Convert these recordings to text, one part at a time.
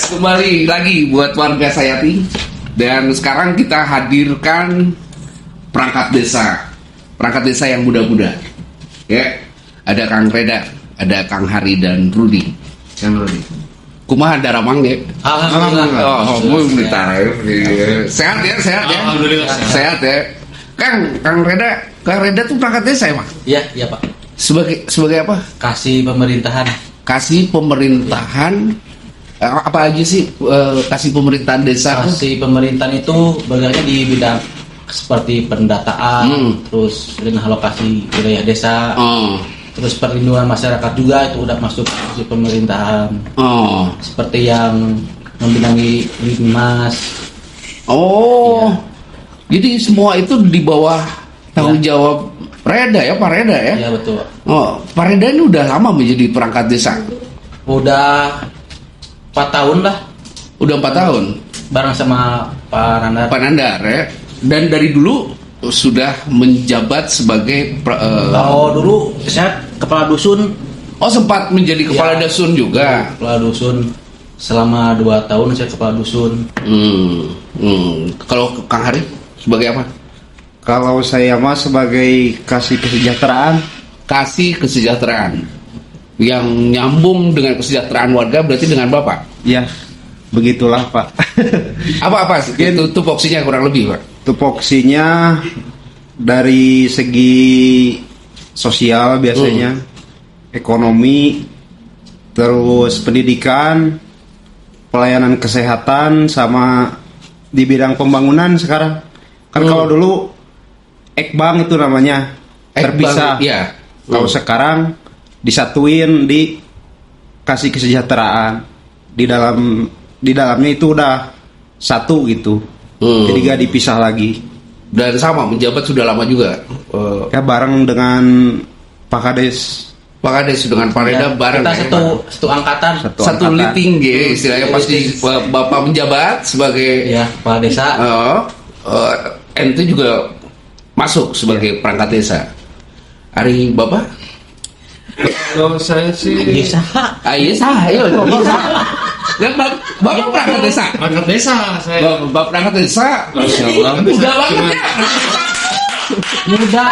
Kembali lagi buat warga Sayati. Dan sekarang kita hadirkan perangkat desa. Perangkat desa yang muda-muda. Ya, ada Kang Reda, ada Kang Hari dan Rudi. Kang Rudi. Kumaha daramang ya? Alhamdulillah. Oh, sehat ya, sehat ya. Alhamdulillah. Sehat ya. Kang Reda tuh perangkat desa ya, Pak? Iya Pak. Sebagai apa? Kasih pemerintahan. Kasih pemerintahan apa aja sih kasih pemerintahan desa? Kasih pemerintahan itu bergeraknya di bidang seperti pendataan, terus dengan alokasi wilayah desa, terus perlindungan masyarakat juga itu udah masuk kasih pemerintahan. Seperti yang membidangi Linmas. Jadi semua itu di bawah tanggung jawab Reda ya, Pak Reda ya? Iya betul. Pak Reda ini udah lama menjadi perangkat desa? Udah 4 tahun lah. Udah 4 tahun? Bareng sama Pak Nandar. Pak Nandar ya? Dan dari dulu sudah menjabat sebagai dulu saya kepala dusun. Sempat menjadi kepala dusun juga? Kepala dusun. Selama 2 tahun saya kepala dusun. Kalau Kang Hari sebagai apa? Kalau saya mah sebagai kasih kesejahteraan. Kasih kesejahteraan yang nyambung dengan kesejahteraan warga berarti dengan Bapak? Ya, begitulah Pak. Apa itu tupoksinya kurang lebih Pak? Tupoksinya dari segi sosial biasanya, ekonomi, terus pendidikan, pelayanan kesehatan, sama di bidang pembangunan sekarang. Kan kalau dulu Ekbang itu namanya terpisah. Iya. Kalau sekarang disatuin di kasih kesejahteraan. Di dalamnya itu udah satu gitu. Jadi gak dipisah lagi. Dan sama menjabat sudah lama juga. Ya bareng dengan Pak Kades. Pak Kades dengan Pak Reda bareng. Kita satu angkatan. Satu liting ya istilahnya pasti Bapak menjabat sebagai kepala desa. Ente juga masuk sebagai perangkat desa. Hari Bapak? Kalau saya sih Iya sah. Bapak perangkat desa. perangkat desa saya. Bapak perangkat desa. Masya Allah. Muda banget ya. Muda.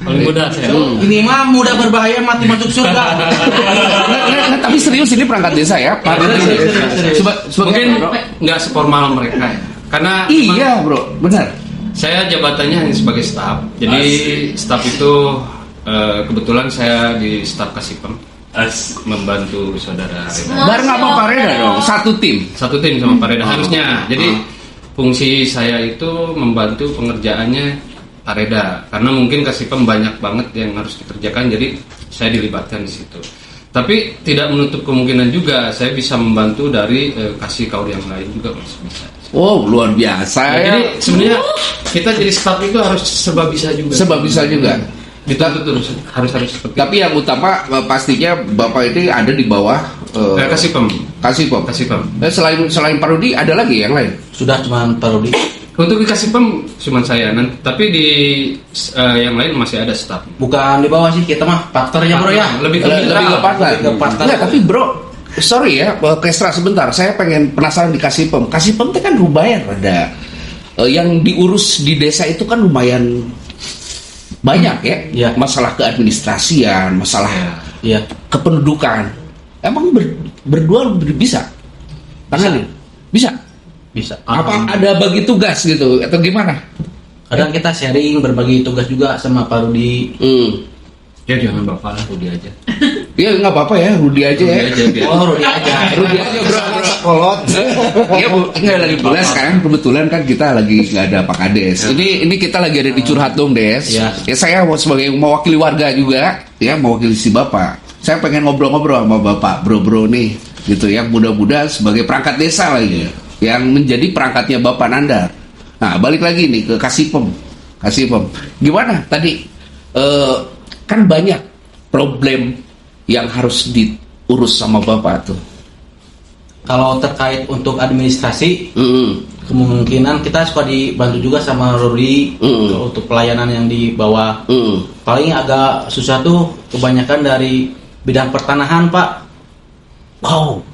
Paling muda saya. Ini mah muda berbahaya mati masuk surga. Tapi serius ini perangkat desa ya, Pak. Mungkin nggak seformal mereka ya. Karena iya bro, benar. saya jabatannya hanya sebagai staf. Jadi staf itu kebetulan saya di staf Kasipem membantu saudara Reda. Bareng apa Pak Reda dong? Satu tim sama Pak Reda harusnya. Jadi fungsi saya itu membantu pengerjaannya Pak Reda. Karena mungkin Kasipem banyak banget yang harus dikerjakan. Jadi saya dilibatkan di situ. Tapi tidak menutup kemungkinan juga saya bisa membantu dari kasih kaur yang lain juga masih bisa. Luar biasa ya. Jadi sebenarnya kita jadi staf itu harus serba bisa juga. Serba bisa juga. Dituntut terus harus seperti. Tapi yang utama pastinya Bapak itu ada di bawah Kasipem. Selain Pak Rudi ada lagi yang lain? Sudah cuma Pak Rudi. Untuk di Kasipem cuma saya, tapi di yang lain masih ada staf. Bukan di bawah sih, kita mah partnernya bro ya. Lebih ke partner. Enggak, tapi bro, sorry ya, Kestra sebentar. Saya pengen penasaran di Kasipem. Kasipem itu kan lumayan ada. Yang diurus di desa itu kan lumayan banyak ya. Masalah keadministrasian, masalah kependudukan. Emang berdua bisa? Tanganin? Bisa? Bisa. Apa ada bagi tugas gitu atau gimana? Kadang kita sharing berbagi tugas juga sama Pak Rudi. Ya jangan Bapak lah, Rudi aja. Iya nggak apa-apa ya, Rudi aja ya. Rudi aja. Rudi aja bro. Kolot. Iya nggak lagi pula sekarang kebetulan kan kita lagi nggak ada Pak Kades. Ini kita lagi ada di curhat dong Des. Ya saya sebagai mewakili warga juga ya, mewakili si Bapak. Saya pengen ngobrol-ngobrol sama Bapak, bro nih gitu ya, muda-muda sebagai perangkat desa lagi yang menjadi perangkatnya Bapak Nandar. Nah balik lagi nih ke Kasipem. Gimana tadi? Kan banyak problem yang harus diurus sama Bapak tuh. Kalau terkait untuk administrasi, kemungkinan kita suka dibantu juga sama Rudi untuk pelayanan yang di bawah. Paling agak susah tuh kebanyakan dari bidang pertanahan Pak. Wow,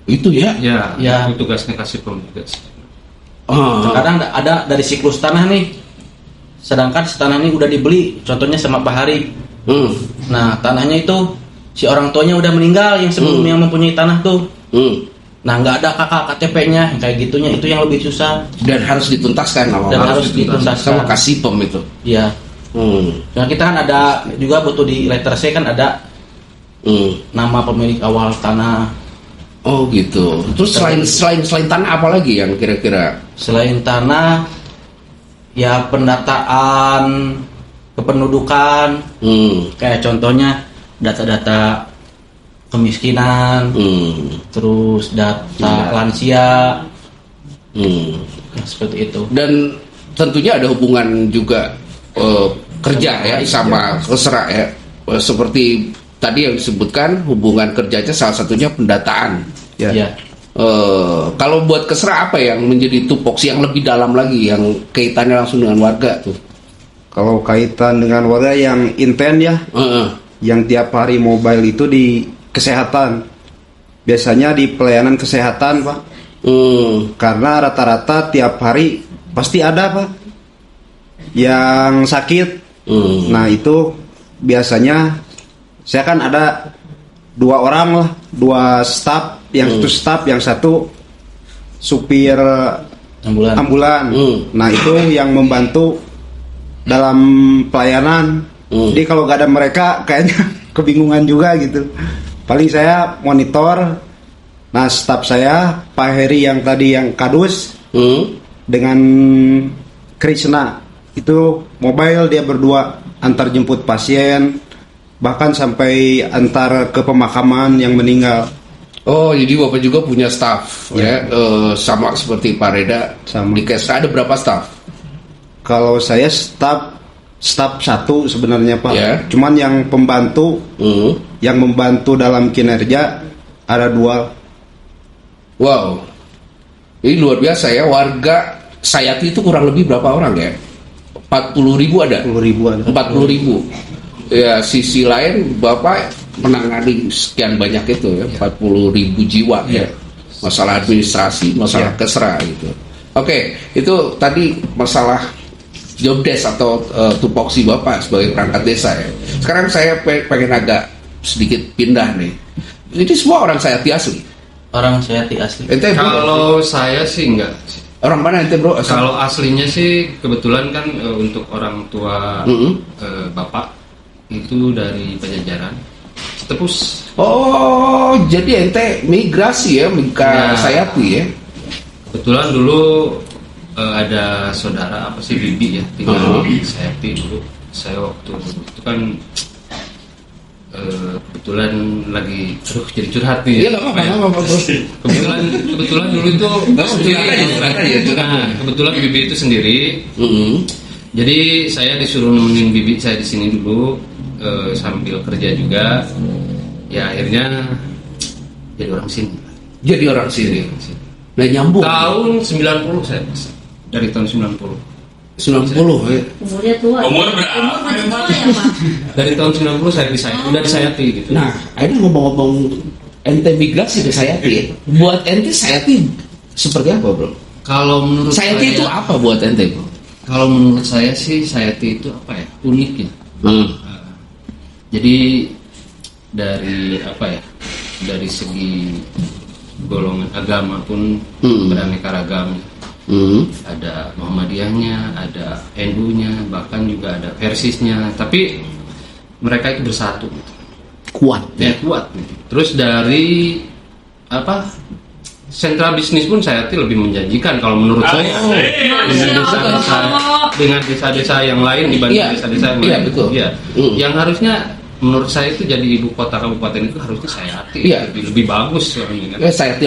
Itu ya. Ya. Itu tugasnya kasih migas. Sekarang ada dari siklus tanah nih, sedangkan tanah ini udah dibeli, contohnya sama Pak Hari. Nah tanahnya itu si orang tuanya udah meninggal yang sebelum yang mempunyai tanah tuh. Nah nggak ada kakak KTP-nya, kayak gitunya itu yang lebih susah. Dan harus dituntaskan Harus dituntaskan sama Kasipem itu. Iya. Nah kita kan ada juga butuh di letter C kan ada nama pemilik awal tanah. Oh gitu. Terus selain tanah apa lagi yang kira-kira? Selain tanah, ya pendataan kependudukan, kayak contohnya data-data kemiskinan, terus data lansia, seperti itu. Dan tentunya ada hubungan juga kerja ya sama Kesra ya. Seperti tadi yang disebutkan hubungan kerjanya salah satunya pendataan. Ya. Kalau buat Kesra apa yang menjadi tupoksi yang lebih dalam lagi yang kaitannya langsung dengan warga tuh? Kalau kaitan dengan warga yang intens ya, yang tiap hari mobile itu di kesehatan, biasanya di pelayanan kesehatan Pak. Karena rata-rata tiap hari pasti ada Pak yang sakit. Nah itu biasanya saya kan ada 2 orang lah, 2 staff, yang satu staff, yang satu supir ambulan. Nah itu yang membantu dalam pelayanan. Jadi kalau gak ada mereka kayaknya kebingungan juga gitu. Paling saya monitor. Nah staff saya Pak Heri yang tadi yang kadus dengan Krishna itu mobile, dia berdua antar jemput pasien, bahkan sampai antar ke pemakaman yang meninggal. Oh, jadi Bapak juga punya staff ya, sama seperti Pak Reda. Sama. Di Kesra ada berapa staff? Kalau saya staff 1 sebenarnya Pak. Ya. Cuman yang pembantu, yang membantu dalam kinerja ada 2. Wow, ini luar biasa ya. Warga Sayati itu kurang lebih berapa orang ya? 40.000 ada? 40.000 ada. 40.000. Ya sisi lain Bapak menangani sekian banyak itu ya, 40.000 jiwa ya. Masalah administrasi, masalah Kesra gitu. Oke, itu tadi masalah job desk atau tupoksi Bapak sebagai perangkat desa ya. Sekarang saya pengen agak sedikit pindah nih. Ini semua orang Sayati asli. Orang Sayati asli. Ente bro? Kalau saya sih enggak. Orang mana ente bro? Kalau aslinya sih kebetulan kan untuk orang tua bapak itu dari Pajajaran, Setepus. Oh, jadi ente migrasi ya ke Sayati ya? Kebetulan dulu ada saudara Bibi ya tinggal di Sayati dulu. Saya waktu itu kan kebetulan lagi jadi curhat nih. Iya nggak apa-apa bro. Kebetulan dulu itu kebetulan Bibi itu sendiri. Jadi saya disuruh nemenin Bibi saya di sini dulu sambil kerja juga. Ya akhirnya jadi orang sini. Jadi orang sini. Nah nyambung. Tahun 90 saya dari tahun 90. 90 ya. Umurnya tua. Umur berapa? Umur masih tua ya Pak? Dari tahun 90 saya udah di Sayati gitu. Nah, ini ngomong-ngomong ente migrasi ke Sayati. Buat ente Sayati seperti apa, bro? Kalau menurut Sayati itu apa buat ente, bro? Kalau menurut saya sih Sayati itu apa ya? Unik ya. Jadi dari apa ya? Dari segi golongan agama pun beraneka ragam. Ada Muhammadiyahnya, ada NU-nya, bahkan juga ada Persisnya. Tapi mereka itu bersatu. Kuat ya, kuat. Terus dari apa? Sentra bisnis pun Sayati lebih menjanjikan kalau menurut saya. Dengan desa-desa yang lain dibanding desa-desa yang lain. Betul. Iya. Yang harusnya menurut saya itu jadi ibu kota kabupaten itu harusnya Sayati. Lebih bagus soalnya kan. Sayati,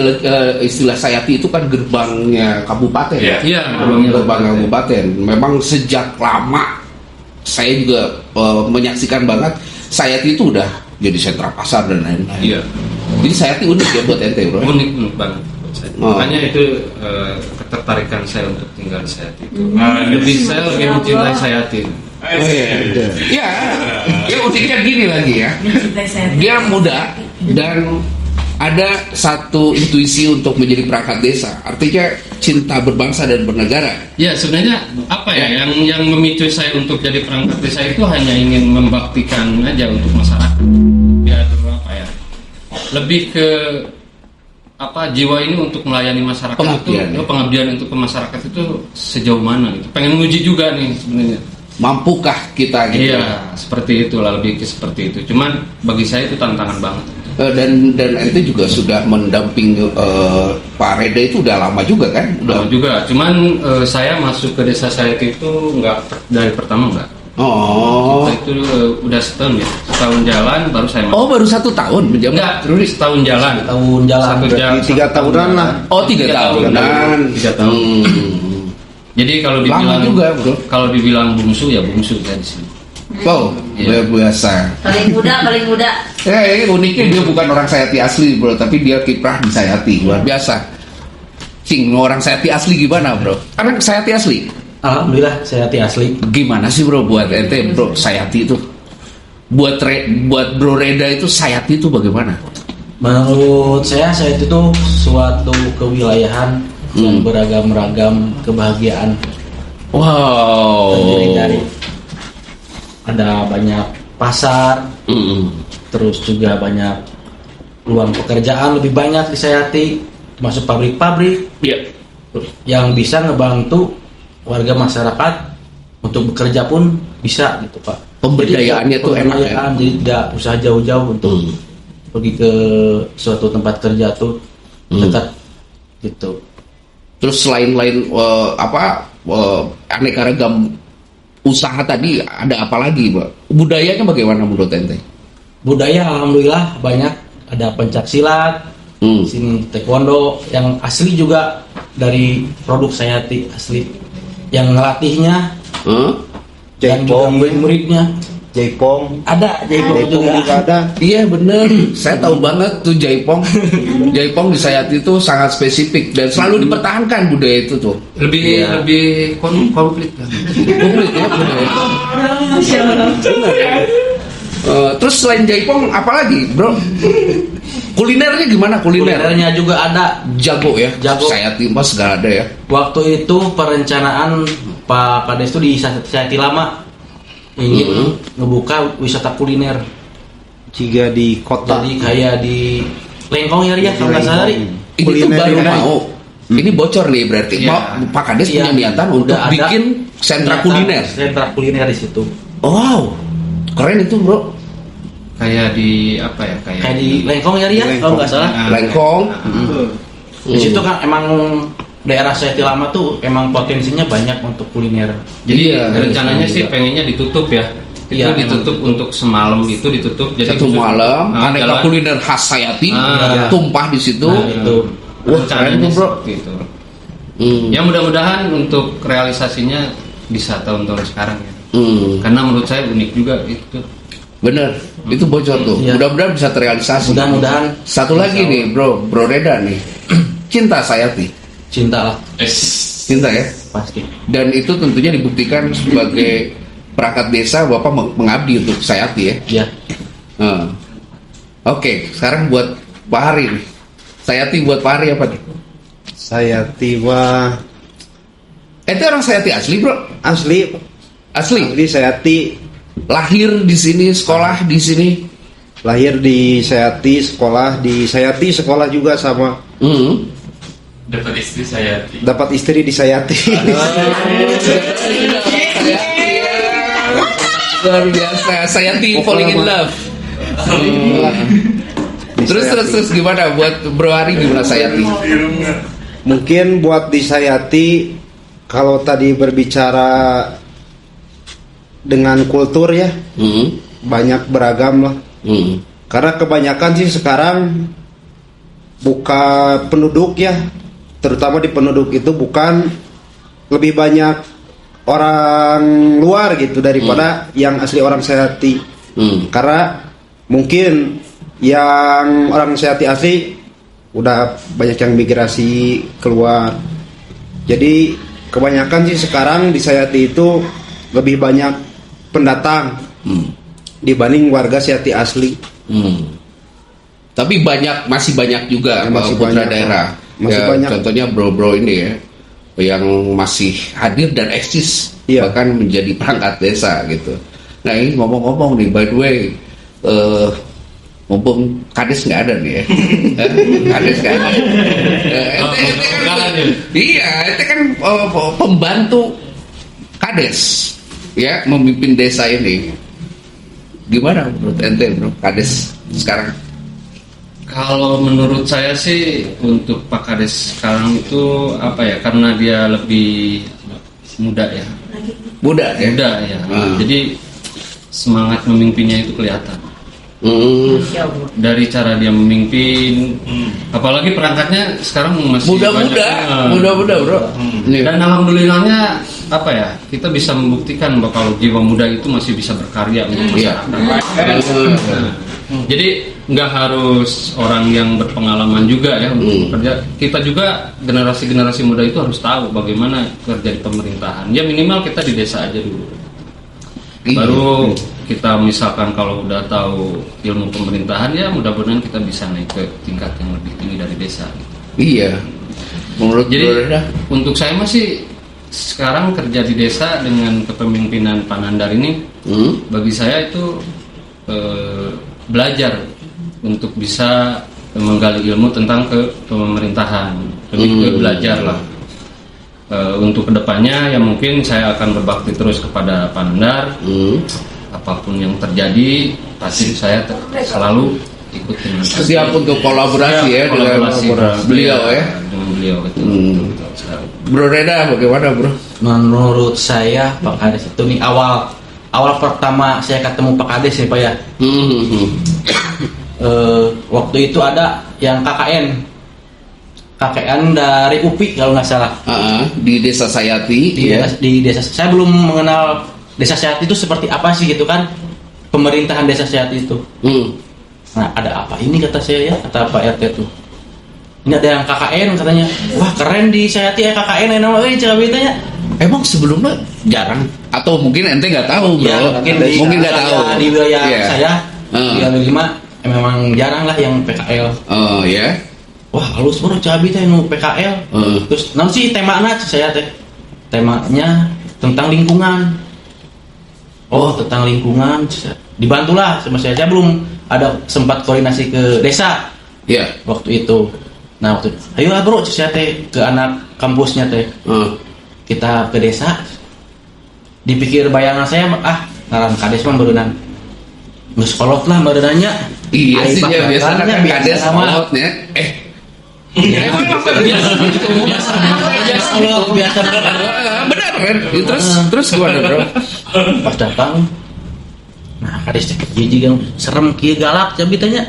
istilah Sayati itu kan gerbangnya kabupaten. Iya, gerbang kabupaten. Memang sejak lama saya juga menyaksikan banget Sayati itu udah jadi sentra pasar dan lain-lain. Iya. Jadi Sayati unik ya buat ente, bro. Unik banget. Makanya itu ketertarikan saya untuk tinggal di Sayati itu. Saya lebih mencintai Sayati. Ya uniknya gini lagi ya. Dia muda dan ada satu intuisi untuk menjadi perangkat desa, artinya cinta berbangsa dan bernegara. Ya sebenarnya apa ya yang memicu saya untuk jadi perangkat desa itu hanya ingin membaktikan aja untuk masyarakat. Biar apa ya? Lebih ke apa jiwa ini untuk melayani masyarakat pengabdian untuk ke masyarakat itu sejauh mana gitu. Pengen nguji juga nih sebenarnya. Mampukah kita gitu? Iya, seperti itulah, lebih ke seperti itu. Cuman bagi saya itu tantangan banget. Dan ente juga sudah mendampingi Pak Reda itu udah lama juga kan? Lama juga. Cuman saya masuk ke desa saya itu nggak dari pertama enggak. Oh. Itu udah setahun ya. Setahun jalan baru saya masuk. Oh, baru 1 tahun menjabat. Enggak, terus setahun jalan. Berarti 3 tahunan lah. Oh, 3 tahunan. 3 tahun. Jadi kalau dibilang lama juga, bro. Kalau dibilang bungsu ya bungsu saya di sini. Oh, luar biasa. Paling muda. Ini uniknya dia bukan orang Sayati asli, bro, tapi dia kiprah di Sayati, luar biasa. Cing, orang Sayati asli gimana, bro? Karena Sayati asli. Alhamdulillah Sayati asli. Gimana sih, bro, buat ente, bro, Sayati itu? Buat Bro Reda itu Sayati itu bagaimana? Menurut saya Sayati itu suatu kewilayahan yang beragam-ragam kebahagiaan. Wow. Terdiri dari ada banyak pasar, terus juga banyak peluang pekerjaan lebih banyak di Sayati, masuk pabrik-pabrik yang bisa ngebantu warga masyarakat untuk bekerja pun bisa gitu Pak. Pemberdayaannya tuh enak ya? Jadi tidak usah jauh-jauh untuk pergi ke suatu tempat kerja tuh dekat gitu. Terus selain aneka ragam usaha tadi, ada apa lagi, Pak? Budayanya bagaimana menurut ente? Budaya alhamdulillah banyak, ada pencak silat, sini taekwondo yang asli juga dari produk Sayati asli. Yang ngelatihnya dan juga murid-muridnya Jaipong ada, Jaipong juga ada. Iya bener, saya tahu banget tuh Jaipong. Jaipong di Sayati itu sangat spesifik dan selalu dipertahankan budaya itu tuh. Lebih komplit kan. Komplit ya budaya. Terus selain Jaipong apalagi, bro? Kulinernya gimana kuliner? Kulinernya juga ada. Jago ya. Jago. Sayati mas gak ada ya. Waktu itu perencanaan Pak Kades itu di Sayati Lama ingin ngebuka wisata kuliner. Jika di kota. Jadi kayak di Lengkong ya Ria, kalau nggak salah Ri. Ini tuh baru mau. Ini bocor nih berarti. Pak Kades punya niatan untuk bikin sentra kuliner. Sentra kuliner di situ. Wow, keren itu bro. Kayak di apa ya? Kayak di Lengkong ya Ria, kalau nggak salah. Lengkong. Di situ kan emang daerah Sayati Lama tuh emang potensinya banyak untuk kuliner. Jadi rencananya sih pengennya ditutup ya. Itu ditutup untuk semalam itu ditutup. Jadi satu malam aneka kuliner khas Sayati tumpah di situ. Wah keren tuh bro. Gitu. Ya mudah-mudahan untuk realisasinya bisa tahun-tahun sekarang ya. Karena menurut saya unik juga itu. Bener, itu bocor tuh. Mudah-mudahan bisa terrealisasi. Mudah-mudahan. Satu lagi nih bro Reda nih. Cinta Sayati. Cinta lah. Cinta ya. Pasti. Dan itu tentunya dibuktikan sebagai perangkat desa Bapak mengabdi untuk Sayati ya. Iya. Oke, sekarang buat Pak Hari nih. Sayati buat Pak Hari apa nih? Sayati mah Itu orang Sayati asli bro? asli Sayati. Lahir di sini, sekolah di sini. Lahir di Sayati, sekolah di Sayati, sekolah juga sama. Dapat istri Sayati. Dapat istri di Sayati. Luar biasa, Sayati falling in love. Terus gimana buat Bro Hari gimana Sayati? Mungkin buat di Sayati, kalau tadi berbicara dengan kultur ya, banyak beragam lah. Karena kebanyakan sih sekarang buka penduduk ya, terutama di penduduk itu bukan lebih banyak orang luar gitu daripada yang asli orang Sayati. Karena mungkin yang orang Sayati asli udah banyak yang migrasi keluar. Jadi kebanyakan sih sekarang di Sayati itu lebih banyak pendatang dibanding warga Sayati asli. Tapi masih banyak juga Masih putra banyak, daerah. masih banyak. Contohnya bro-bro ini ya, yang masih hadir dan eksis, Iya. bahkan menjadi perangkat desa gitu. Nah ini ngomong-ngomong nih, by the way, mumpung kades nggak ada nih ya, kades nggak ada. Ente kan, iya, ente kan pembantu kades, ya, memimpin desa ini. Gimana menurut ente, bro, kades sekarang? Kalau menurut saya sih untuk Pak Kades sekarang itu apa ya, karena dia lebih muda ya. Muda ya? Muda ya. Jadi semangat memimpinnya itu kelihatan. Dari cara dia memimpin, apalagi perangkatnya sekarang masih Muda-muda, banyak. muda-muda, bro. Dan alhamdulillahnya apa ya, kita bisa membuktikan bahwa kalau jiwa muda itu masih bisa berkarya untuk masyarakat. Jadi nggak harus orang yang berpengalaman juga ya untuk bekerja. Kita juga generasi muda itu harus tahu bagaimana kerja di pemerintahan. Ya minimal kita di desa aja dulu. Baru kita misalkan kalau udah tahu ilmu pemerintahan, ya mudah-mudahan kita bisa naik ke tingkat yang lebih tinggi dari desa. Iya. Menurut Jadi untuk saya masih sekarang kerja di desa dengan kepemimpinan Pak Nandar ini, bagi saya itu belajar untuk bisa menggali ilmu tentang pemerintahan, lebih ke belajar lah. Untuk kedepannya ya mungkin saya akan berbakti terus kepada Pak Nandar. Apapun yang terjadi pasti saya selalu ikut dengan siap untuk kolaborasi ya dengan beliau ya. Dengan beliau itu. Bro Reda bagaimana, bro? Menurut saya Pak Kades itu nih awal pertama saya ketemu Pak Kades ya Pak ya. Waktu itu ada yang KKN dari UPI kalau nggak salah. Di Desa Sayati. Di desa saya belum mengenal Desa Sayati itu seperti apa sih gitu kan, pemerintahan Desa Sayati itu. Nah ada apa ini kata saya ya, kata Pak RT tuh. Ini ada yang KKN katanya. Wah keren di Sayati ya KKN namanya ceritanya. Emang sebelumnya jarang atau mungkin ente nggak tahu, bro? Ya, mungkin nggak tahu. Di wilayah saya di wilayah 5 memang jarang lah yang PKL. Oh ya. Wah halus bro cabai teh nu PKL. Terus nanti sih temanya saya teh. Temanya tentang lingkungan. Oh tentang lingkungan. Dibantulah sama saya. Saya belum ada sempat koordinasi ke desa. Iya. Waktu itu. Nah waktu itu, ayo lah bro saya teh ke anak kampusnya teh. Kita ke desa. Dipikir bayangan saya ngaran kades mah berenang. Nges kolot lah berenangnya. Iya sih ya biasanya kan kades kolotnya. Biasa. Benar kan? Terus gimana, bro? Pas datang, nah kades teh jijik yang serem kieu galak cabi tanya.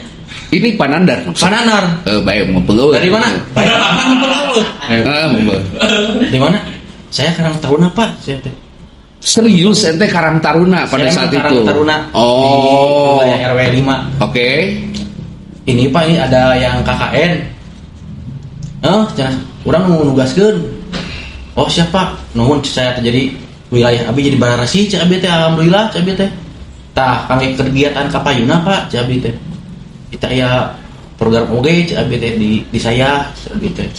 Ini Pak Nandar. Pak Nandar. Baik mau pegawai. Dari mana? Di mana? Saya Karang Taruna Pak. Saya teh. Serius ente Karang Taruna pada saat itu. Karang Taruna. Oh. Di wilayah RW 5. Oke. Ini Pak ini ada yang KKN. Orang mau nugaskeun. Oh siapa? Nuhun saya terjadi wilayah abi jadi bararasi cak abi teh alhamdulillah cak abi teh. Tah kami kegiatan kapayuna Pak cak abi teh. Kita ya program oge cak abi teh di saya cak abi teh.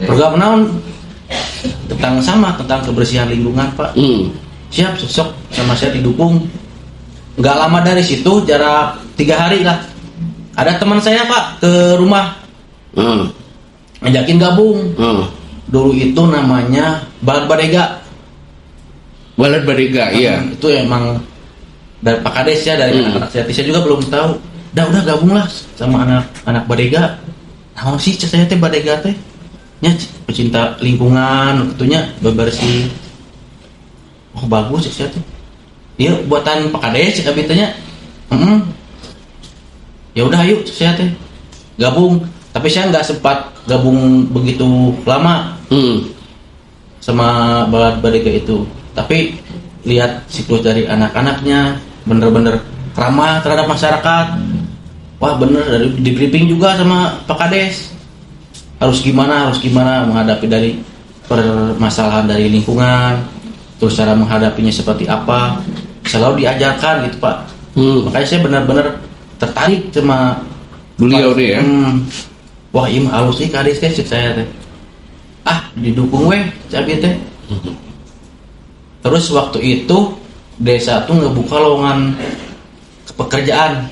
Program naon? Tentang kebersihan lingkungan Pak. Siap sosok sama saya didukung. Nggak lama dari situ jarak 3 hari lah. Ada teman saya Pak ke rumah. Ngajakin gabung. Dulu itu namanya Balad Badega. Balad Badega, iya. Itu emang dari Pak Kades ya, dari anak-anak saya juga belum tahu. Udah gabunglah sama anak Badega. Nah, sih saya teh Badega teh. Nya pecinta lingkungan, tentunya bebersih. Oh bagus saya teh. Iya buatan Pak Kades cek abitanya. Ya udah ayo saya teh gabung. Tapi saya nggak sempat gabung begitu lama sama Balad Badega itu. Tapi lihat siklus dari anak-anaknya bener-bener ramah terhadap masyarakat. Wah bener di briefing juga sama Pak Kades. Harus gimana menghadapi dari permasalahan dari lingkungan, terus cara menghadapinya seperti apa, selalu diajarkan gitu Pak. Makanya saya benar-benar tertarik sama beliau deh ya. Wah ini mah halus sih kades teh cek saya teh. Didukung weh cabi teh. Terus waktu itu desa tuh ngebuka lowongan pekerjaan.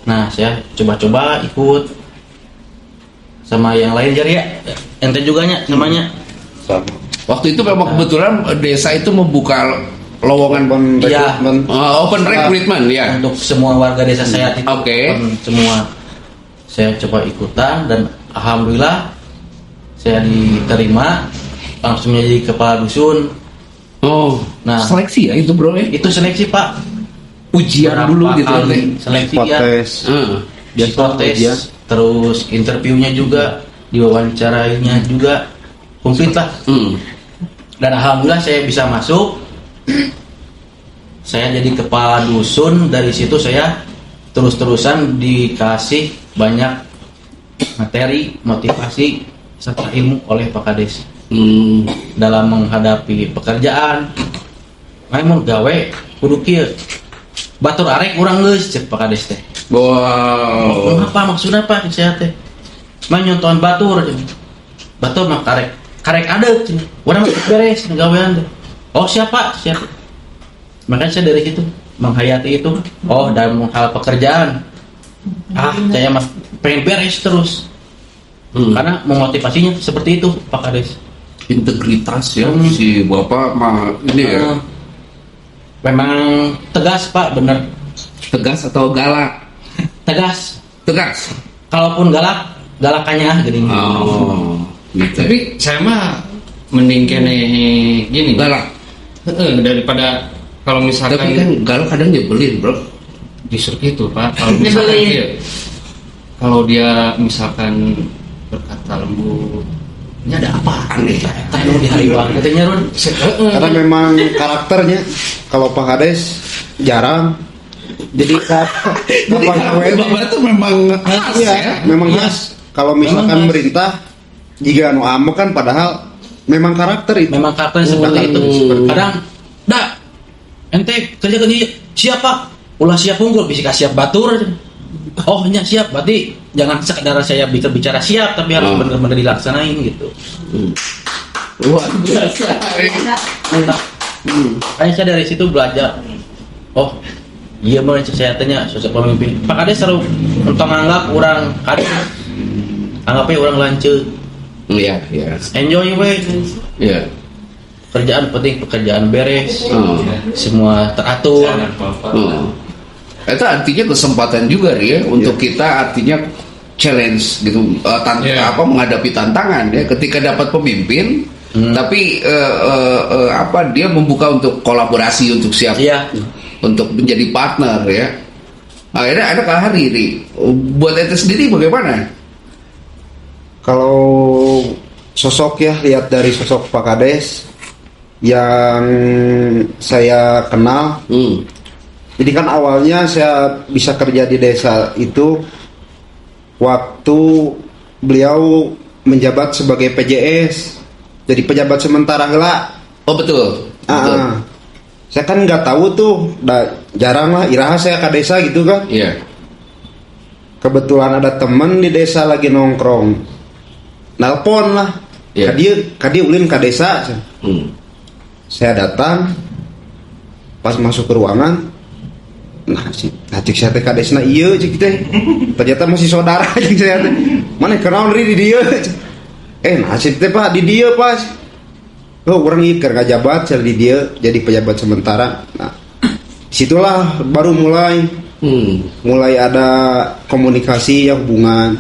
Nah saya coba-coba ikut sama yang lain jadi ya. Ente juga nya namanya. Waktu itu memang kebetulan desa itu membuka lowongan open recruitment ya untuk semua warga desa saya itu. Oke. Semua saya coba ikutan dan alhamdulillah saya diterima langsung jadi kepala dusun. Nah seleksi ya itu bro ya? Itu seleksi pak. Ujian berapa dulu gitu kali seleksi ya. Dia protes, terus interviewnya juga, diwawancarainya juga komplit lah. Dan alhamdulillah saya bisa masuk. Saya jadi kepala dusun. Dari situ saya terus-terusan dikasih banyak materi, motivasi serta ilmu oleh Pak Kades dalam menghadapi pekerjaan. Mau gawe kudu kieu. Batur arek urang geus cek Pak Kades teh. Wow. Apa maksudnya Pak saya teh? Mah nyontohan batur. Batur mah karek adek. Urang mah beres gawean teh. Oh siapa? Makanya saya dari situ menghayati itu. Oh dalam hal pekerjaan. Saya mah pengen beres terus. Karena memotivasinya seperti itu Pak Kades. Integritas ya si Bapak mah ini ya. Memang tegas Pak, bener. Tegas atau galak? Tegas. Kalaupun galakannya gini. Gitu. Tapi saya mah mending kene gini. Galak. Daripada kalau misalkan. Tapi kan galak kadang nyebelin bro. Justru itu Pak. Kalau misalkan dia misalkan berkata lembut. Ini ada apaan nih? Tanu di hari waktu katanya Run. Karena memang karakternya kalau Pak Kades jarang. Jadi Bapak itu memang khas ya. Memang khas. Kalau misalkan merintah jika anu amo kan padahal memang karakter itu. Memang karakternya seperti itu. Kadang ente kerja siapa? Ulah siap unggul bisa siap batur. Oh nya siap, berarti jangan sekedar saya bicara siap, tapi harus benar-benar dilaksanain gitu. Luar biasa. Saya dari situ belajar. Oh, iya mau saya tanya sosok pemimpin. Pak Kades selalu untuk menganggap orang Kades, anggapnya orang lancar. Iya. Enjoy we. Iya. Pekerjaan penting, pekerjaan beres, semua teratur. Itu artinya kesempatan juga ya untuk kita artinya challenge gitu, menghadapi tantangan ya ketika dapat pemimpin, tapi dia membuka untuk kolaborasi untuk siap untuk menjadi partner ya. Akhirnya ada Kak Hari ini buat ente sendiri bagaimana? Kalau sosok ya, lihat dari sosok Pak Kades yang saya kenal. Jadi kan awalnya saya bisa kerja di desa itu waktu beliau menjabat sebagai PJS, jadi pejabat sementara gelak. Oh betul. Saya kan nggak tahu tuh, jarang lah iraha saya ke desa gitu kan. Iya. Kebetulan ada temen di desa lagi nongkrong, nelpon lah. Kadia ulin ke desa. Saya datang, pas masuk ke ruangan. Nah, cik saya teh kadesna ieu cik teh. Ternyata masih saudara cik saya teh. Mana kenal di dia. Nasib teh Pak di dia pas. Oh, orang ieu keur ngajabat saya di dia jadi pejabat sementara. Nah, disitulah baru mulai ada komunikasi ya, hubungan.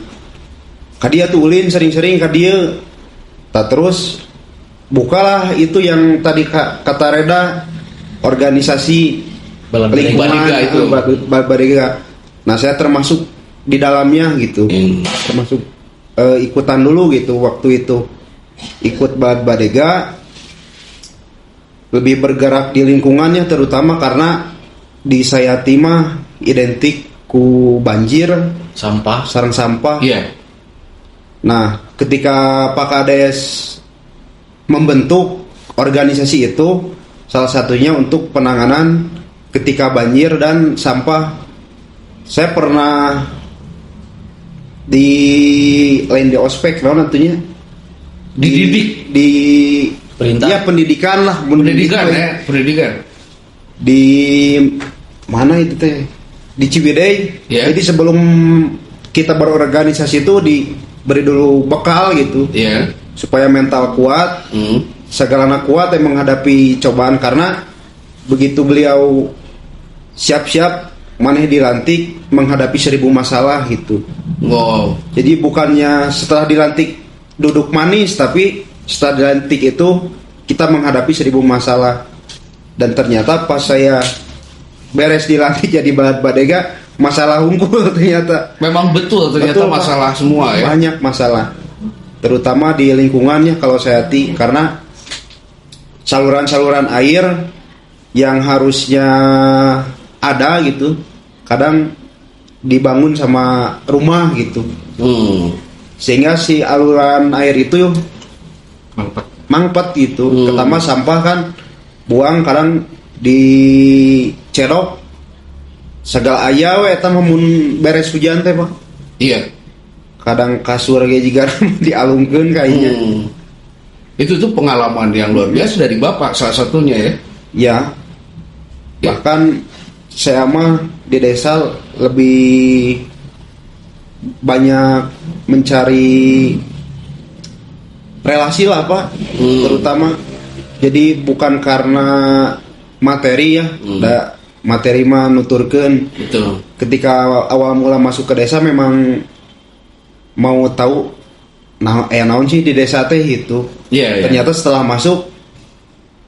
Kadia tuh ulin sering-sering kadia. Tak terus bukalah itu yang tadi kata Reda, organisasi Badega itu. Badega. Nah saya termasuk di dalamnya gitu. Termasuk ikutan dulu gitu waktu itu. Ikut Badega. Lebih bergerak di lingkungannya terutama karena di Sayati mah identik ku banjir, sarang sampah. Iya. Nah ketika Pak Kades membentuk organisasi itu, salah satunya untuk penanganan ketika banjir dan sampah Saya pernah di lain di ospek nantinya Dididik di Perintah. ya pendidikan lah, pendidikan ya, pendidikan. di mana itu teh, di Ciwidey. Ya. Jadi sebelum kita berorganisasi itu diberi dulu bekal gitu, Iya. supaya mental kuat, segalanya kuat yang menghadapi cobaan. Karena begitu beliau siap-siap maneh dilantik menghadapi 1000 masalah gitu. Wow. Jadi bukannya setelah dilantik duduk manis, tapi setelah dilantik itu kita menghadapi 1000 masalah. Dan ternyata pas saya beres dilantik jadi bahan badega, masalah unggul ternyata. Memang betul ternyata Betul, Pak. masalah semua ya. Banyak masalah, terutama di lingkungannya kalau saya karena saluran-saluran air yang harusnya ada gitu, kadang dibangun sama rumah gitu, sehingga si aluran air itu mangpet gitu. Pertama sampah kan buang kadang di cerok segala aya we eta mun beres hujan teh Pak. Iya. Kadang kasur ge juga dialungkeun kayaknya. Itu tuh pengalaman yang luar biasa dari Bapak salah satunya ya. Ya. Bahkan saya mah di desa lebih banyak mencari relasi lah Pak, terutama. Jadi bukan karena materi ya, materi mah nuturkeun. Betul. Ketika awal mula masuk ke desa memang mau tahu naon sih di desa teh gitu. Iya, iya. Ternyata setelah masuk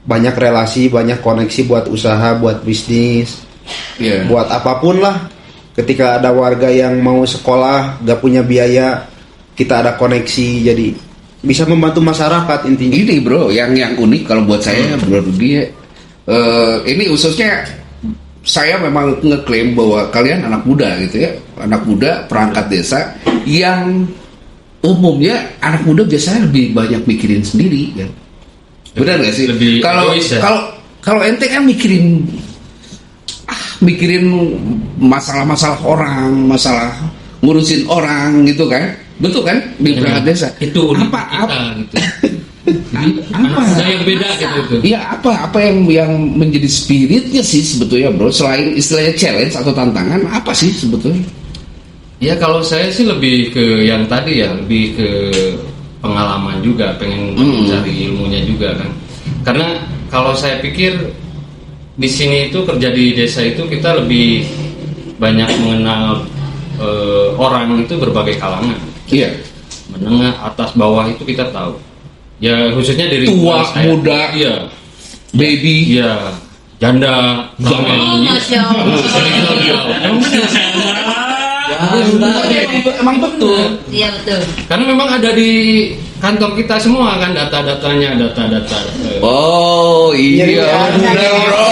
banyak relasi, banyak koneksi buat usaha, buat bisnis, buat apapun lah. Ketika ada warga yang mau sekolah gak punya biaya, kita ada koneksi, jadi bisa membantu masyarakat intinya. Ini bro, yang unik kalau buat saya Bro Rudi, ini khususnya saya memang ngeklaim bahwa kalian anak muda gitu ya, anak muda perangkat desa yang umumnya anak muda biasanya lebih banyak mikirin sendiri kan. Benar nggak sih? Kalau ente kan mikirin masalah-masalah orang, masalah ngurusin orang gitu kan, betul kan di perangkat desa. Itu unik apa gitu. Apa yang beda gitu. Iya, apa yang menjadi spiritnya sih sebetulnya bro, selain istilahnya challenge atau tantangan, apa sih sebetulnya? Ya kalau saya sih lebih ke yang tadi ya, lebih ke pengalaman juga, pengen mencari ilmunya juga kan. Karena kalau saya pikir di sini itu kerja di desa itu kita lebih banyak mengenal orang itu berbagai kalangan. Iya. Menengah, atas, bawah itu kita tahu. Ya khususnya dari tua, muda, iya, baby, iya, janda, Masya Emang betul. Iya betul. Karena memang ada di kantor kita semua kan data-datanya, data-data. Oh iya bener bro.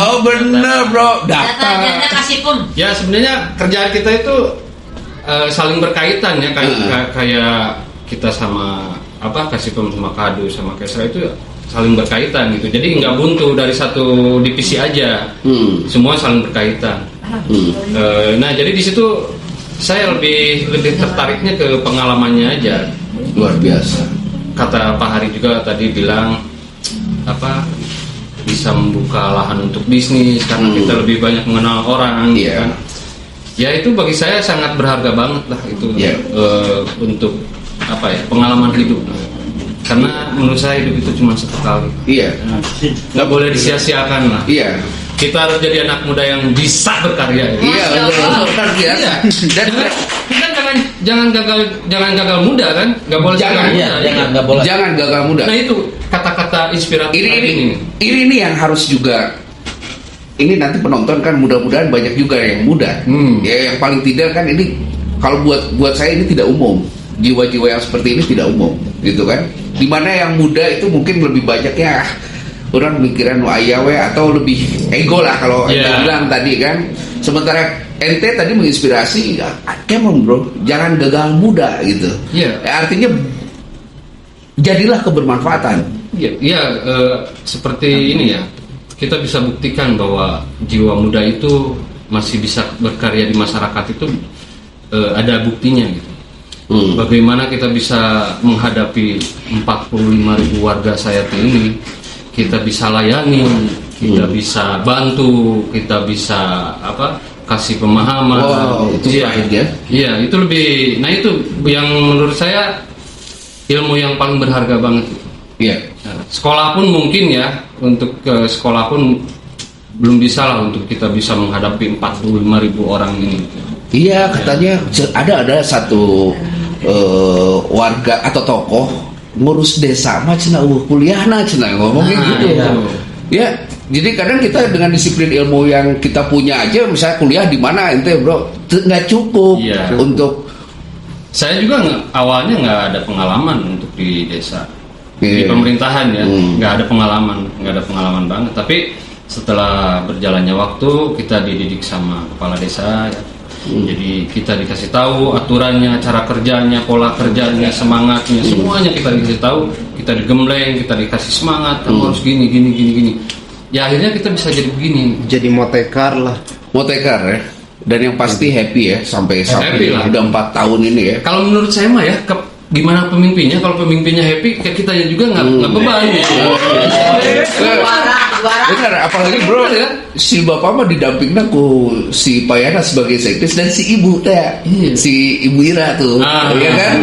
Oh bener bro. Data kasih pun. Ya sebenarnya kerjaan kita itu saling berkaitan ya, kayak kita sama Kasipem sama Kadu sama Kesra itu saling berkaitan gitu. Jadi nggak buntu dari satu divisi aja. Semua saling berkaitan. Nah jadi di situ saya lebih tertariknya ke pengalamannya aja. Luar biasa. Kata Pak Hari juga tadi bilang bisa membuka lahan untuk bisnis karena kita lebih banyak mengenal orang. Iya. Kan? Ya itu bagi saya sangat berharga banget lah itu untuk pengalaman hidup. Karena menurut saya hidup itu cuma satu kali. Iya. Nggak boleh disia-siakan lah. Iya. Kita harus jadi anak muda yang bisa berkarya. Ya. Iya betul. Biasa. Dan kita jangan gagal muda kan? Nggak boleh jangan gagal muda. Nah itu kata-kata inspiratif ini yang harus juga. Ini nanti penonton kan mudah-mudahan banyak juga yang muda. Ya yang paling tidak kan ini kalau buat saya ini tidak umum. Jiwa-jiwa yang seperti ini tidak umum, gitu kan? Dimana yang muda itu mungkin lebih banyaknya orang mikiran ayawe atau lebih ego lah kalau ente bilang tadi kan. Sementara ente tadi menginspirasi, kemon bro, jangan gagal muda gitu. Artinya jadilah kebermanfaatan. Seperti ini ya. Kita bisa buktikan bahwa jiwa muda itu masih bisa berkarya di masyarakat itu ada buktinya gitu. Bagaimana kita bisa menghadapi 45.000 warga Sayati ini, kita bisa layani, kita bisa bantu, kita bisa kasih pemahaman. Wow, itu baik ya. Iya, itu lebih. Nah itu yang menurut saya ilmu yang paling berharga banget. Iya. Nah, sekolah pun mungkin ya, untuk ke sekolah pun belum bisa lah untuk kita bisa menghadapi 45.000 orang ini. Iya, katanya ada satu warga atau tokoh ngurus desa mah cenah kuliah cenah ngomongin gitu. Iya. Ya, jadi kadang kita dengan disiplin ilmu yang kita punya aja, misalnya kuliah di mana ente bro, nggak cukup untuk. Saya juga awalnya nggak ada pengalaman untuk di desa, di pemerintahan ya, nggak ada pengalaman banget. Tapi setelah berjalannya waktu, kita dididik sama kepala desa. Ya. Jadi kita dikasih tahu aturannya, cara kerjanya, pola kerjanya, semangatnya, semuanya kita dikasih tahu. Kita digembleng, kita dikasih semangat, kamu harus gini. Ya akhirnya kita bisa jadi begini. Jadi motekar lah. Motekar ya. Dan yang pasti happy ya sampai Happy lah. udah 4 tahun ini ya. Kalau menurut saya mah ya, gimana pemimpinnya? Kalau pemimpinnya happy, kitanya juga nggak beban. Benar, apalagi bro ya, si bapak mah didampingnya ku si Payana sebagai sekdes dan si ibu si Ibu Ira tuh, ya kan?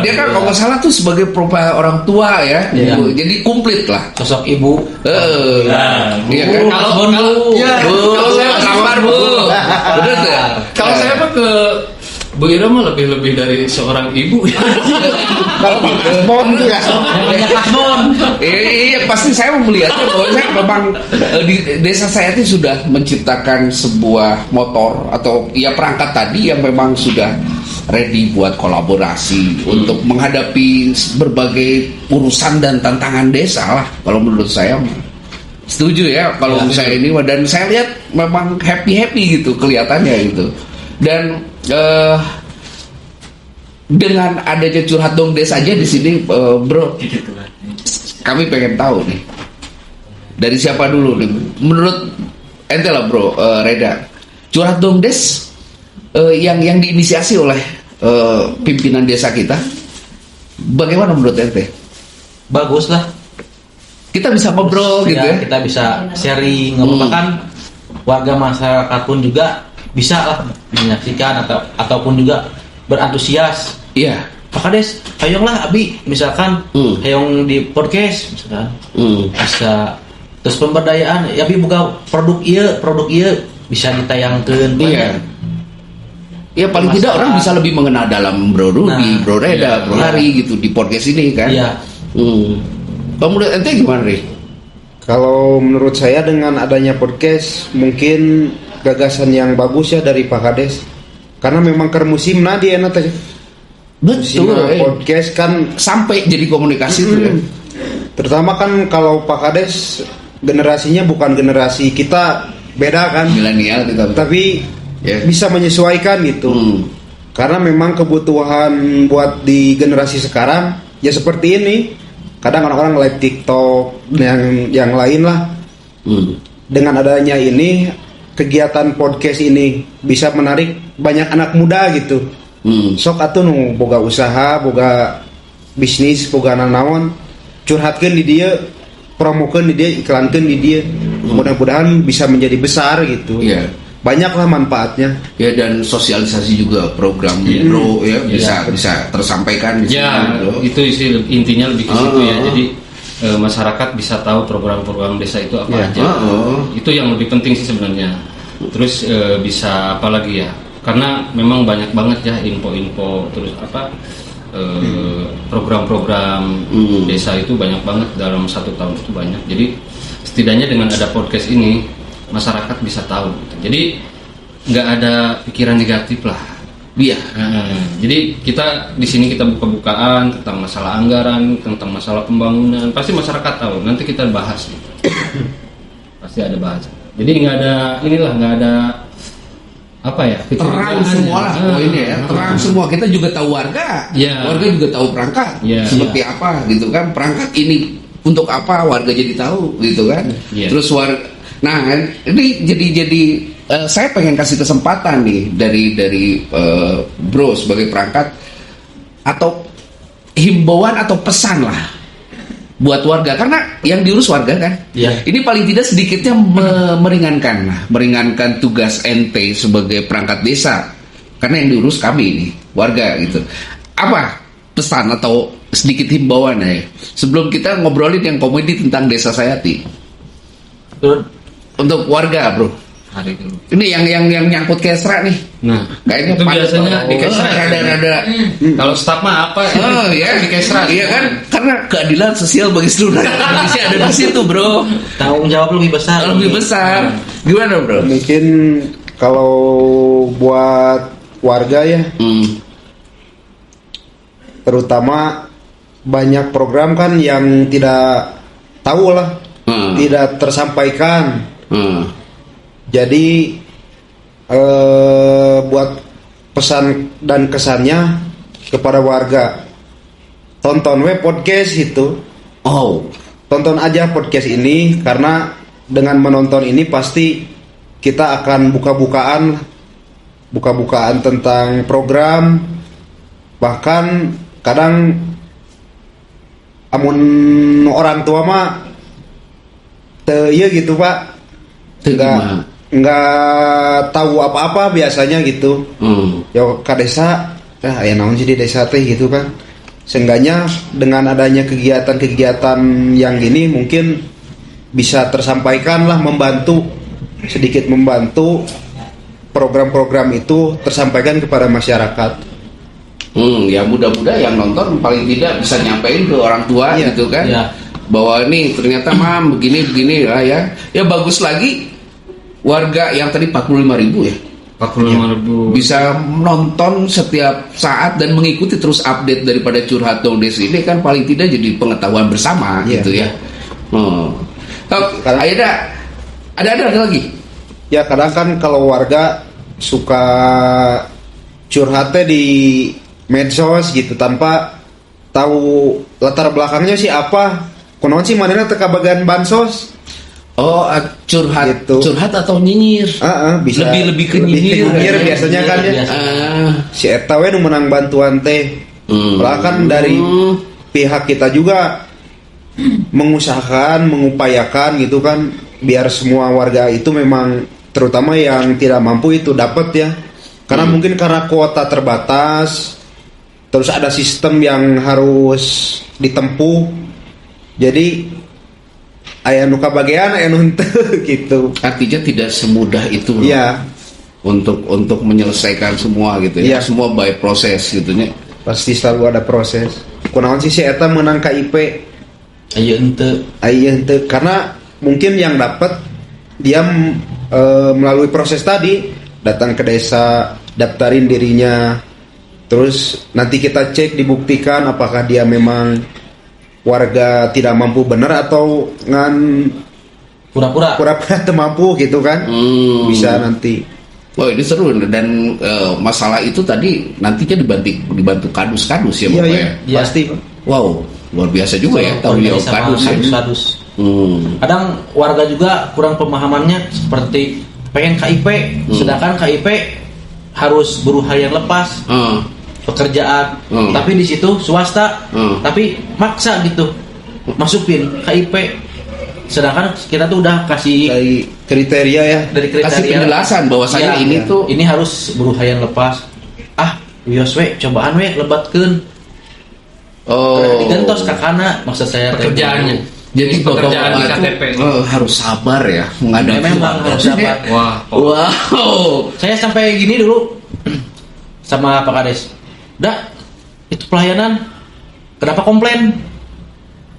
Dia kan kalau nggak salah tuh sebagai orang tua ya, jadi komplit lah. Sosok ibu. Iya kan? Kalau saya sabar bu, benar tuh. Kalau saya mah ke Bu Ira mah lebih dari seorang ibu. Kalau Kasbon tuh ya. Iya, pasti saya melihatnya bahwa saya memang di desa saya itu sudah menciptakan sebuah motor atau ya perangkat tadi yang memang sudah ready buat kolaborasi untuk menghadapi berbagai urusan dan tantangan desa lah. Kalau menurut saya setuju ya kalau misalnya ini, dan saya lihat memang happy gitu kelihatannya gitu. Dan dengan adanya curhat dong des aja di sini, bro, kami pengen tahu nih dari siapa dulu nih, menurut ente lah bro, Reda, curhat dong des yang diinisiasi oleh pimpinan desa kita, bagaimana menurut ente? Bagus lah, kita bisa ngobrol gitu ya, kita bisa sharing, bahkan warga masyarakat pun juga bisa lah menyaksikan ataupun juga berantusias. Iya. Pak Kades, hayonglah Abi, misalkan hayong di podcast misalkan. Bisa terus pemberdayaan, ya Abi buka produk iya bisa ditayangkan. Iya. Ya paling tidak orang bisa lebih mengenal dalam Bro Rudi, Bro Reda, Bro Hari gitu di podcast ini kan. Iya. Kalau menurut ente gimana, Ri? Kalau menurut saya dengan adanya podcast mungkin gagasan yang bagus ya dari Pak Kades, karena memang musim nadi enak aja. Betul. Podcast kan sampai jadi komunikasi tuh ya. Terutama kan kalau Pak Kades generasinya bukan generasi kita, beda kan. Milenial kita. Tapi bisa menyesuaikan gitu. Karena memang kebutuhan buat di generasi sekarang ya seperti ini. Kadang orang-orang live TikTok dan yang lain lah. Dengan adanya ini, kegiatan podcast ini bisa menarik banyak anak muda gitu. Sok atuh nu boga usaha, boga bisnis, boga naon, curhatkeun di dia, promokeun di dia, iklankeun di dia. Mudah-mudahan bisa menjadi besar gitu. Iya. Banyaklah manfaatnya. Ya, dan sosialisasi juga program bro ya bisa tersampaikan di sini. Itu sih intinya lebih ke situ ya. Jadi masyarakat bisa tahu program-program desa itu apa aja. Itu yang lebih penting sih sebenarnya. Terus bisa apa lagi ya? Karena memang banyak banget ya info-info, terus program-program desa itu banyak banget dalam 1 tahun itu banyak. Jadi setidaknya dengan ada podcast ini masyarakat bisa tahu. Jadi nggak ada pikiran negatif lah. Iya. Jadi kita di sini kita buka-bukaan tentang masalah anggaran, tentang masalah pembangunan. Pasti masyarakat tahu. Nanti kita bahas. Pasti ada bahas. Jadi nggak ada apa ya? Terang semua lah poinnya ya. Terang semua. Kita juga tahu warga. Warga juga tahu perangkat. Seperti apa gitu kan? Perangkat ini untuk apa? Warga jadi tahu gitu kan? Terus nah ini jadi saya pengen kasih kesempatan nih dari Bro sebagai perangkat, atau himbauan atau pesan lah buat warga, karena yang diurus warga kan. Ini paling tidak sedikitnya meringankan tugas ente sebagai perangkat desa, karena yang diurus kami ini warga gitu. Apa pesan atau sedikit himbauan ya sebelum kita ngobrolin yang komedi tentang Desa Sayati untuk warga, Bro? Ini yang nyangkut Kesra nih. Nah, kayaknya itu biasanya di Kesra rada. Kalau staff mah apa? Ya di Kesra. Iya kan? Karena keadilan sosial bagi seluruh rakyat Indonesia ada di situ, Bro. Tanggung jawab lebih besar. Gimana, Bro? Mungkin kalau buat warga ya, terutama banyak program kan yang tidak tahu lah, tidak tersampaikan. Jadi buat pesan dan kesannya kepada warga, tonton podcast itu. Tonton aja podcast ini, karena dengan menonton ini pasti kita akan buka-bukaan tentang program. Bahkan kadang amun orang tua mah iya gitu Pak, nggak tahu apa-apa biasanya gitu. Ya ke desa, ya naon sih di desa teh gitu kan. Seenggaknya dengan adanya kegiatan-kegiatan yang gini mungkin bisa tersampaikan lah, sedikit membantu program-program itu tersampaikan kepada masyarakat. Ya mudah-mudahan yang nonton paling tidak bisa nyampein ke orang tua gitu kan, bahwa ini ternyata mam begini lah ya. Ya bagus lagi warga yang tadi 45.000 ya. 45.000 bisa menonton setiap saat dan mengikuti terus update daripada Curhat Dong Des ini, kan paling tidak jadi pengetahuan bersama gitu ya. Ada lagi. Ya kadang kan kalau warga suka curhatnya di medsos gitu tanpa tahu latar belakangnya sih apa. Kunaon sih manehna teu kabagan bansos? Curhat gitu. Curhat atau nyinyir? Bisa lebih ke nyinyir biasanya kan ya. Si eta we nu menang bantuan teh. Bahkan dari pihak kita juga mengusahakan, mengupayakan gitu kan, biar semua warga itu memang terutama yang tidak mampu itu dapat ya. Karena mungkin karena kuota terbatas, terus ada sistem yang harus ditempuh. Jadi aya nu kabagean, aya nu henteu gitu. Artinya tidak semudah itu loh. Iya. Untuk menyelesaikan semua gitu ya. Semua by proses gitu nya. Pasti selalu ada proses. Kunaon sih si eta menang KIP? Aya henteu. Karena mungkin yang dapat dia melalui proses tadi, datang ke desa, daftarin dirinya, terus nanti kita cek, dibuktikan apakah dia memang warga tidak mampu benar atau pura-pura mampu gitu kan. Bisa nanti. Ini seru, dan masalah itu tadi nantinya dibantu kadus ya Bapak ya? Pasti. Wow, luar biasa juga ya tahu ya kadus. Kadang warga juga kurang pemahamannya, seperti pengen KIP, sedangkan KIP harus berusaha yang lepas pekerjaan, tapi di situ swasta, tapi maksa gitu masukin KIP, sedangkan kita tuh udah kasih dari kriteria ya, kasih penjelasan bahwasanya ini harus berusaha yang lepas. Wios we cobaan we lebatkeun. Digentos kakana, maksud saya pekerjaannya. Jadi pekerjaan di KTP harus sabar ya menghadapi. Memang harus sabar. Wow. Saya sampai gini dulu sama Pak Kades. Itu pelayanan kenapa komplain?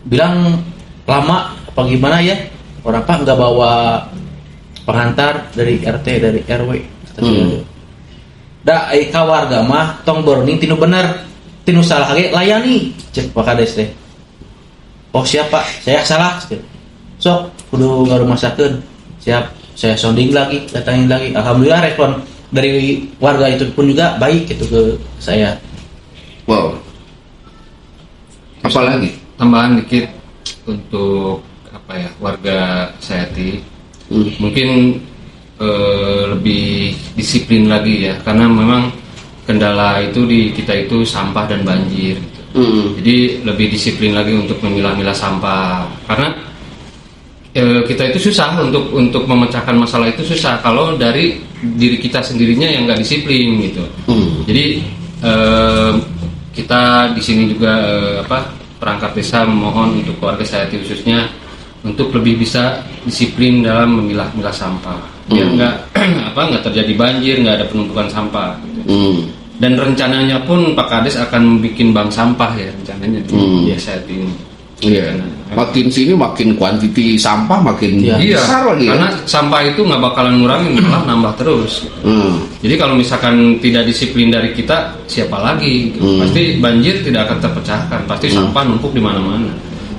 Bilang lama apa gimana ya? Orang Pak nggak bawa pengantar dari RT, dari RW. Eka warga mah tong borning tinu bener, tinu salah ge layani. Cek Pak Kades teh. Siapa? Saya salah. Sok, kudu ngaruh masakeun. Siap, saya sounding lagi, datangin lagi. Alhamdulillah respon dari warga itu pun juga baik gitu ke saya. Wow. Apalagi? Tambahan dikit untuk warga Sayati. Mungkin lebih disiplin lagi ya, karena memang kendala itu di kita itu sampah dan banjir gitu. Jadi lebih disiplin lagi untuk memilah-milah sampah, karena kita itu susah untuk memecahkan masalah itu, susah kalau dari diri kita sendirinya yang nggak disiplin gitu. Jadi kita di sini juga perangkat desa memohon untuk keluarga Sayati khususnya untuk lebih bisa disiplin dalam memilah-milah sampah, biar nggak terjadi banjir, nggak ada penumpukan sampah gitu. Dan rencananya pun Pak Kades akan bikin bank sampah ya rencananya di Sayati ini. Iya. Makin sini makin kuantiti sampah makin besar lagi. Karena sampah itu nggak bakalan ngurangin, malah nambah terus. Jadi kalau misalkan tidak disiplin dari kita, siapa lagi? Pasti banjir tidak akan terpecahkan, pasti sampah numpuk di mana-mana.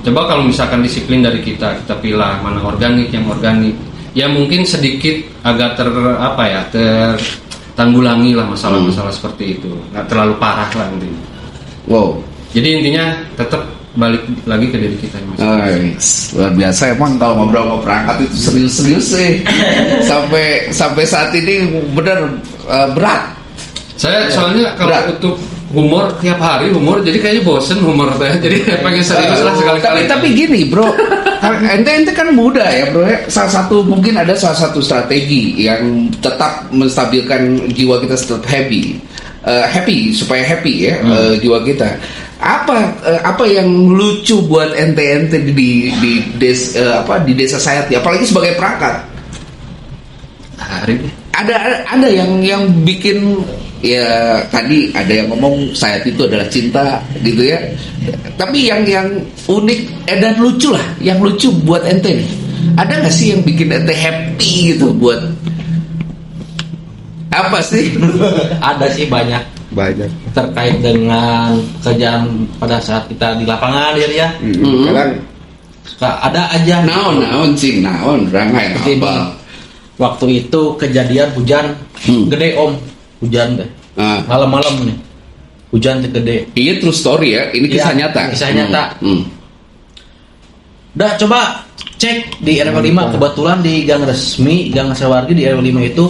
Coba kalau misalkan disiplin dari kita pilah mana organik, yang organik. Ya mungkin sedikit agak tertanggulangi lah masalah-masalah seperti itu. Nggak terlalu parah lah intinya. Wow. Jadi intinya tetap balik lagi ke diri kita. Luar biasa emang kalau ngobrol sama perangkat itu serius-serius sih. sampai saat ini benar berat. Saya soalnya kalau untuk humor tiap hari humor, jadi kayaknya bosen humor saya. Jadi pengen serius lah sekali-kali. Tapi gini bro, ente kan muda ya bro. Mungkin ada salah satu strategi yang tetap menstabilkan jiwa kita tetap happy supaya happy ya jiwa kita. Apa yang lucu buat ente di desa Sayati, apalagi sebagai perangkat? Ada yang bikin, ya tadi ada yang ngomong Sayati itu adalah cinta gitu ya. Tapi yang unik dan lucu lah, yang lucu buat ente nih. Ada nggak sih yang bikin ente happy gitu buat apa sih? Ada sih banyak terkait dengan kerjaan pada saat kita di lapangan ya. Kadang ada aja naon rangai apa. Waktu itu kejadian hujan gede om, hujan deh malam-malam nih, hujan gede. Iya, true story ya, ini kisah nyata. Udah coba cek di RW 5, kebetulan di gang resmi, gang Sawargi di RW 5 itu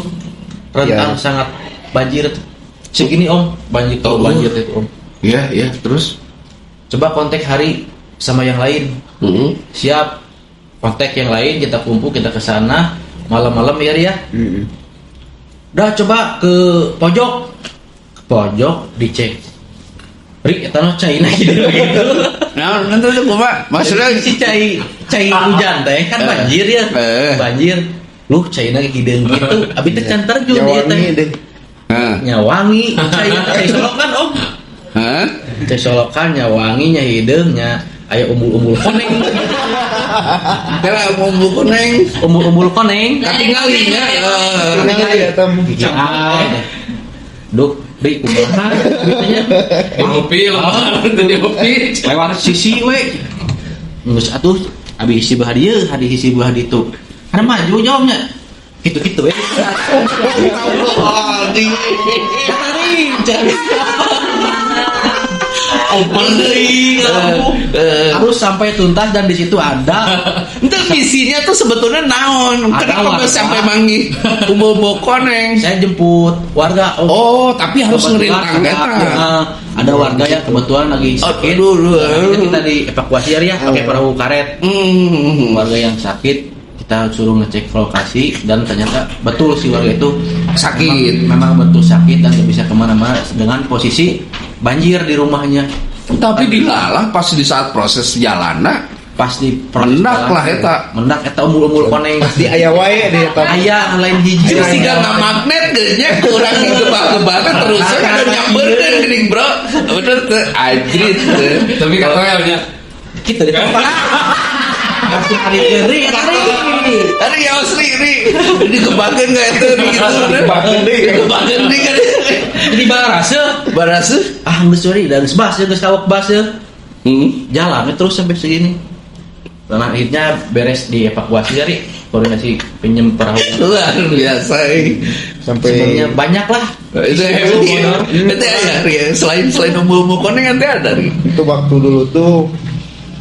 rentan sangat banjir. Segini om, banjir itu om. Iya, terus coba kontak Hari sama yang lain. Siap, kontak yang lain, kita kumpul, kita ke sana malam-malam ya. Udah coba ke pojok dicek. Rik, eta China gitu. Nah, nanti tuh Pak, maksudnya si cai hujan teh kan banjir ya. Banjir. Lu China hideung gitu, abi teh can terjun dia teh. Nyawangi cai solokan om. Cai solokan nyawangi nya hideung nya aya umbul-umbul koneng. Kira umbul koneng. Katingali nya. Katingali eta mah. Duh, beri kumaha bitanya. Ngopi. Lewat sisi we. Geus atuh abi isi bah dieu, hisi bah ditu. Karena maju jawabnya. Gitu-gitu ya. Harus sampai tuntas dan di situ ada. Itu visinya tuh sebetulnya naon? Kenapa sampai manggih umbul koneng? Saya jemput warga. Tapi harus ngerintang ada warga yang kebetulan lagi sakit. Kita dievakuasi ya pakai perahu karet. Warga yang sakit kita suruh ngecek lokasi dan ternyata betul si warga itu sakit. Memang betul sakit dan nggak bisa kemana-mana dengan posisi banjir di rumahnya. Tapi dilalah pas di saat proses jalanna pas di mendak lah eta umbul-umbul koneng di aya wae deh eta. Aya lain hiji siga magnet geusnya kurang gebak-gebakan terus kada nyambeurkeun geuning bro. Bener teh ajrit teh. Tapi katanya kita di tempat masih hari ya Osri ini dikebakeun enggak itu gitu. Dikebakeun kan. Jadi barase geus sorry dan geus kawak bas ya. Jalan terus sampai segini. Dan akhirnya beres dievakuasi dari koordinasi pinjam perahu. Luar biasa. Sampai sebenarnya banyak lah. Itu ya. Selain umum koneng nanti ada. Itu waktu dulu tuh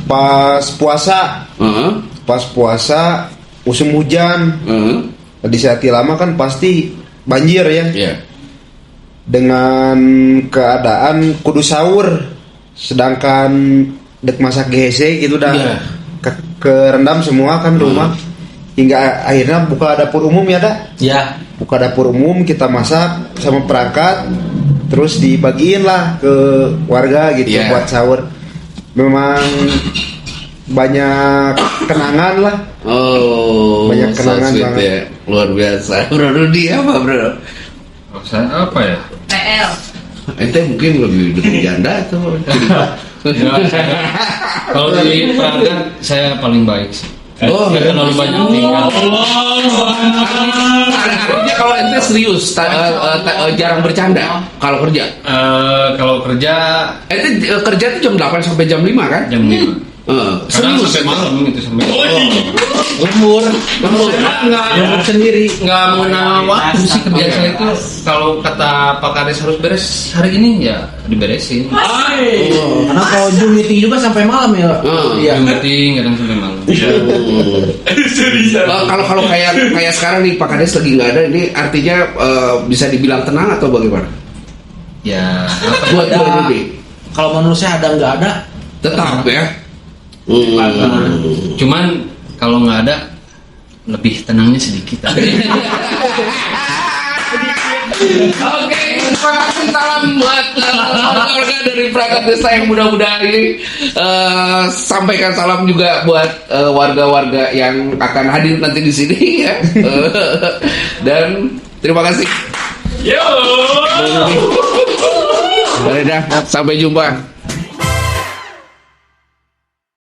pas puasa. Pas puasa musim hujan. di Sehati Lama kan pasti banjir ya. Iya. Dengan keadaan kudu sahur, sedangkan dek masak GHC gitu dah Iya. kerendam semua kan rumah. Hingga akhirnya buka dapur umum ya dah. Ya, Buka dapur umum, kita masak sama perangkat, terus dibagiin lah ke warga gitu Iya. buat sahur. Memang banyak kenangan lah. Oh, Banyak so kenangan sweet banget. ya. Luar biasa. Bro Rudi apa bro? Oh, saya apa ya? PL. Ente mungkin lebih dekat janda atau Ya, kalau di perangkat saya paling baik sih. Oh, Nggak terlalu banyak tinggal. artinya kalau ente serius, jarang bercanda kalau kerja. Kalau kerja Ente kerja tuh jam 8 sampai jam 5 kan? jam 5. Kadang Serius. sampai malam itu sampai. Lembur Nggak sendiri. nggak mengenal waktu sih kerja saya itu. Kalau kata Pak Kades harus beres hari ini ya diberesin. Karena kalau Zoom meeting juga sampai malam ya. Iya. Meeting kadang sampai malam. Kalau kayak sekarang nih Pak Kades lagi nggak ada, ini artinya bisa dibilang tenang atau bagaimana? Ya. Buat Ya, Rudi kalau menurut saya ada nggak ada. tetap ya. Cuman kalau nggak ada lebih tenangnya sedikit. Oke, terima kasih, salam buat warga dari perangkat desa yang muda-muda ini. Sampaikan salam juga buat warga-warga yang akan hadir nanti di sini ya. Dan terima kasih. Yo. Sampai jumpa.